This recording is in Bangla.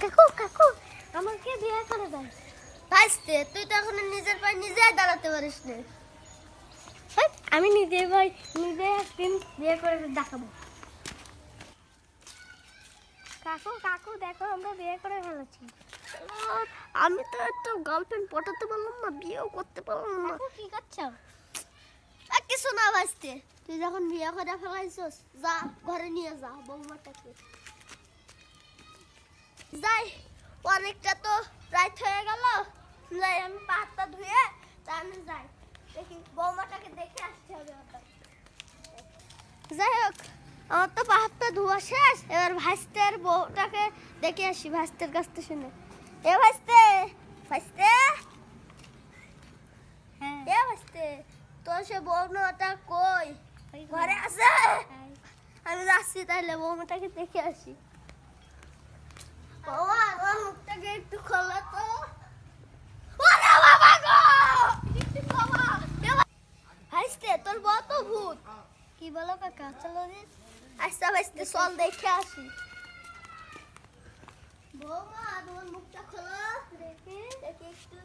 কাকু কাকু আমাকে বিয়ে করে দাও। ভাইস্তে তুই তো এখন নিজের পায়ে নিজেই দাঁড়াতে পারিস না। আমি নিজে ভাই নিজে একদিন বিয়ে করে দেখাবো। কাকু কাকু দেখো আমরা বিয়ে করে ফেলেছি। আমি তো একটা গার্লফ্রেন্ড পটাতে পারলাম না, বিয়েও করতে পারলাম না। কাকু কি করছো? কিছু না ভাইস্তে, তুই যখন বিয়ে করে ফেলাইছস যা ঘরে নিয়ে যা বৌমাটাকে। যাই, অনেকটা তো রাত হয়ে গেল, যাই আমি পা হাতটা ধুয়ে তাহলে যাই, দেখি বৌমাটাকে দেখে আসতে হবে ওটা। যাই হোক, আমার তো পা হাতটা ধোয়া শেষ, এবার ভাইস্তের বউটাকে দেখে আসি ভাইস্তের কাছ থেকে শুনে। এ ভাইস্তে, ভাইস্তে, হ্যাঁ এ ভাইস্তে, তোর সে বৌমাটা কই? ঘরে আছে? আমি যাচ্ছি তাহলে বৌমাটাকে দেখে আসি। বাবা আমার মুখটাকে একটু খোলা তো। ওরে বাবা গো, বাবা ভাইস্তে তোর বউ তো ভূত। কি বলো কাকা? চলো দিন। আচ্ছা ভাইস্তে চল দেখে আসি। বৌমা তোমার মুখটা খোলো, দেখি দেখি একটু।